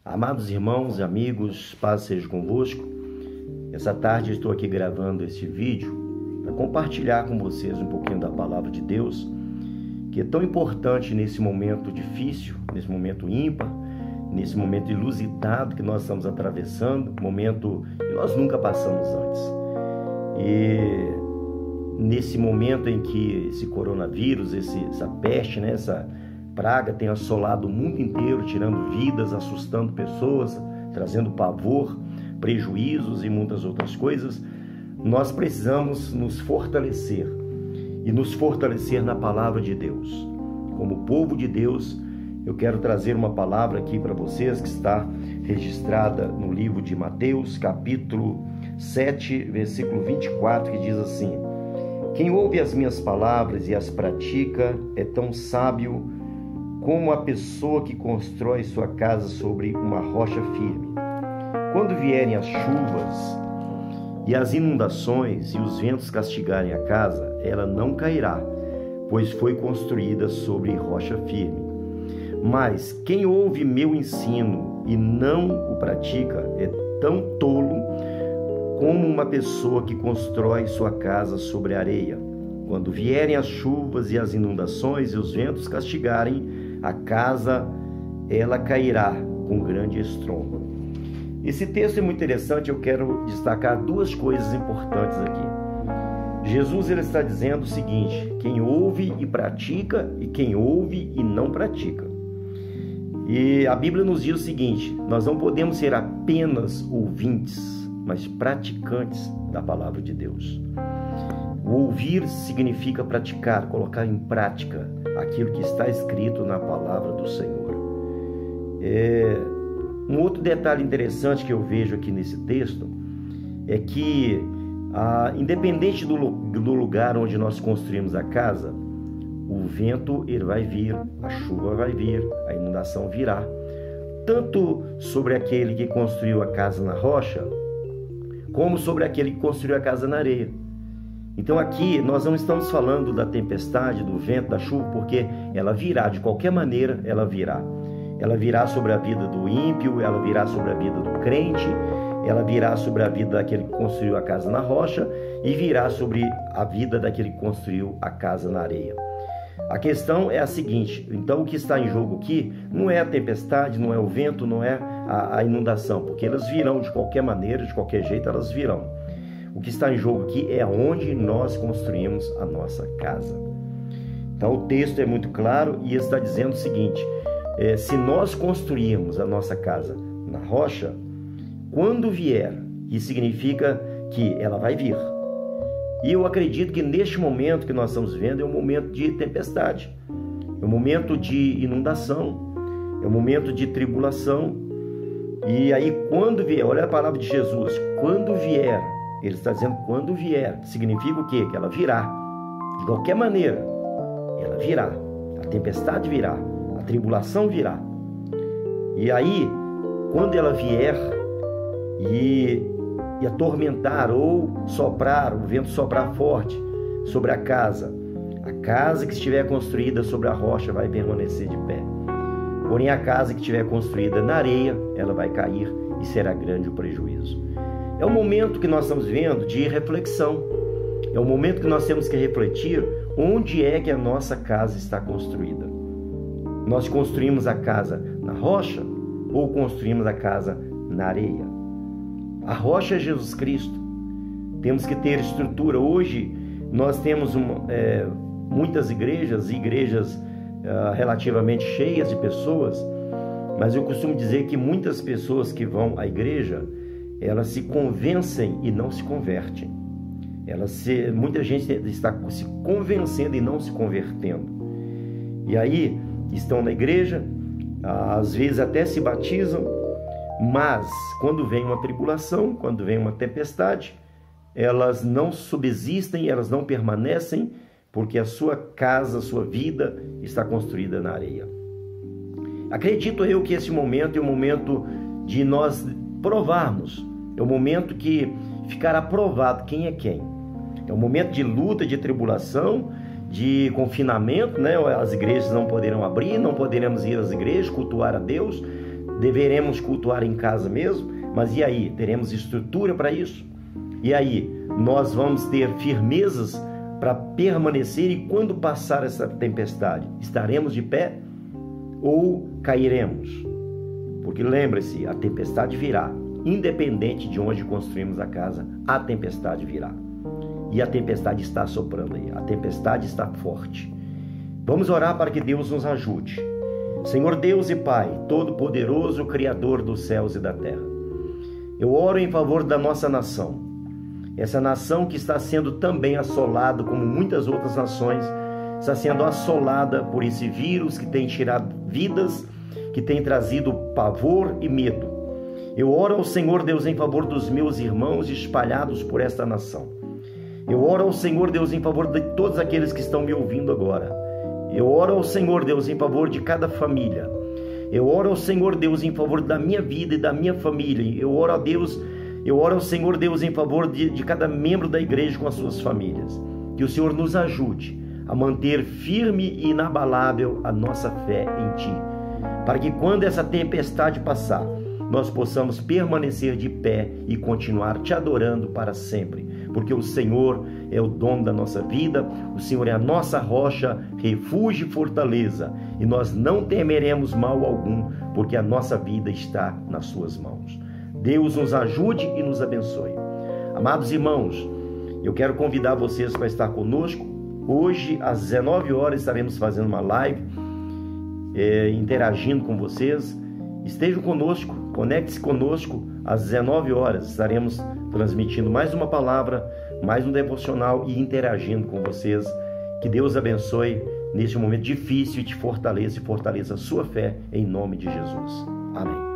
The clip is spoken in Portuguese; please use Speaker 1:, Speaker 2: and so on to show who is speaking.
Speaker 1: Amados irmãos e amigos, paz seja convosco. Essa tarde estou aqui gravando esse vídeo para compartilhar com vocês um pouquinho da palavra de Deus, que é tão importante nesse momento difícil, nesse momento ímpar, nesse momento inusitado que nós estamos atravessando, momento que nós nunca passamos antes. E nesse momento em que esse coronavírus, essa peste, essa praga tem assolado o mundo inteiro, tirando vidas, assustando pessoas, trazendo pavor, prejuízos e muitas outras coisas, nós precisamos nos fortalecer e nos fortalecer na palavra de Deus. Como povo de Deus, eu quero trazer uma palavra aqui para vocês que está registrada no livro de Mateus, capítulo 7, versículo 24, que diz assim: quem ouve as minhas palavras e as pratica é tão sábio como a pessoa que constrói sua casa sobre uma rocha firme. Quando vierem as chuvas e as inundações e os ventos castigarem a casa, ela não cairá, pois foi construída sobre rocha firme. Mas quem ouve meu ensino e não o pratica é tão tolo como uma pessoa que constrói sua casa sobre areia. Quando vierem as chuvas e as inundações e os ventos castigarem a casa, ela cairá com grande estrondo. Esse texto é muito interessante. Eu quero destacar duas coisas importantes aqui. Jesus ele está dizendo o seguinte: quem ouve e pratica, e quem ouve e não pratica. E a Bíblia nos diz o seguinte: nós não podemos ser apenas ouvintes, mas praticantes da palavra de Deus. O ouvir significa praticar, colocar em prática aquilo que está escrito na palavra do Senhor. Um outro detalhe interessante que eu vejo aqui nesse texto é que, independente do lugar onde nós construímos a casa, o vento ele vai vir, a chuva vai vir, a inundação virá, tanto sobre aquele que construiu a casa na rocha, como sobre aquele que construiu a casa na areia. Então aqui nós não estamos falando da tempestade, do vento, da chuva, porque ela virá, de qualquer maneira ela virá. Ela virá sobre a vida do ímpio, ela virá sobre a vida do crente, ela virá sobre a vida daquele que construiu a casa na rocha e virá sobre a vida daquele que construiu a casa na areia. A questão é a seguinte: então o que está em jogo aqui não é a tempestade, não é o vento, não é a inundação, porque elas virão de qualquer maneira, de qualquer jeito elas virão. O que está em jogo aqui é onde nós construímos a nossa casa. Então o texto é muito claro e está dizendo o seguinte: se nós construirmos a nossa casa na rocha, quando vier, isso significa que ela vai vir. E eu acredito que neste momento que nós estamos vivendo é um momento de tempestade, é um momento de inundação, é um momento de tribulação. E aí quando vier, olha a palavra de Jesus, quando vier, ele está dizendo quando vier, significa o quê? Que ela virá, de qualquer maneira, ela virá, a tempestade virá, a tribulação virá. E aí, quando ela vier e atormentar ou soprar, o vento soprar forte sobre a casa que estiver construída sobre a rocha vai permanecer de pé. Porém, a casa que estiver construída na areia, ela vai cair e será grande o prejuízo. É um momento que nós estamos vivendo de reflexão. É um momento que nós temos que refletir onde é que a nossa casa está construída. Nós construímos a casa na rocha ou construímos a casa na areia? A rocha é Jesus Cristo. Temos que ter estrutura. Hoje nós temos muitas igrejas relativamente cheias de pessoas, mas eu costumo dizer que muitas pessoas que vão à igreja, elas se convencem e não se convertem. Muita gente está se convencendo e não se convertendo. E aí estão na igreja, às vezes até se batizam, mas quando vem uma tribulação, quando vem uma tempestade, elas não subsistem, elas não permanecem, porque a sua casa, a sua vida está construída na areia. Acredito eu que esse momento é o momento de nós provarmos, é o momento que ficará provado quem é quem. É um momento de luta, de tribulação, de confinamento, né? As igrejas não poderão abrir, não poderemos ir às igrejas, cultuar a Deus. Deveremos cultuar em casa mesmo? Mas e aí? Teremos estrutura para isso? E aí? Nós vamos ter firmezas para permanecer, e quando passar essa tempestade, estaremos de pé ou cairemos? Porque lembre-se, a tempestade virá. Independente de onde construímos a casa, a tempestade virá. E a tempestade está soprando aí, a tempestade está forte. Vamos orar para que Deus nos ajude. Senhor Deus e Pai, Todo-Poderoso, Criador dos céus e da terra, eu oro em favor da nossa nação. Essa nação que está sendo também assolada, como muitas outras nações, está sendo assolada por esse vírus que tem tirado vidas, que tem trazido pavor e medo. Eu oro ao Senhor Deus em favor dos meus irmãos espalhados por esta nação. Eu oro ao Senhor Deus em favor de todos aqueles que estão me ouvindo agora. Eu oro ao Senhor Deus em favor de cada família. Eu oro ao Senhor Deus em favor da minha vida e da minha família. Eu oro ao Senhor Deus em favor de cada membro da igreja com as suas famílias. Que o Senhor nos ajude a manter firme e inabalável a nossa fé em Ti, para que quando essa tempestade passar, nós possamos permanecer de pé e continuar Te adorando para sempre, porque o Senhor é o dono da nossa vida, o Senhor é a nossa rocha, refúgio e fortaleza, e nós não temeremos mal algum, porque a nossa vida está nas Suas mãos. Deus nos ajude e nos abençoe. Amados irmãos, eu quero convidar vocês para estar conosco. Hoje, às 19 horas, estaremos fazendo uma live, interagindo com vocês. Estejam conosco, conecte-se conosco. Às 19 horas estaremos transmitindo mais uma palavra, mais um devocional e interagindo com vocês. Que Deus abençoe neste momento difícil e te fortaleça e fortaleça a sua fé em nome de Jesus. Amém.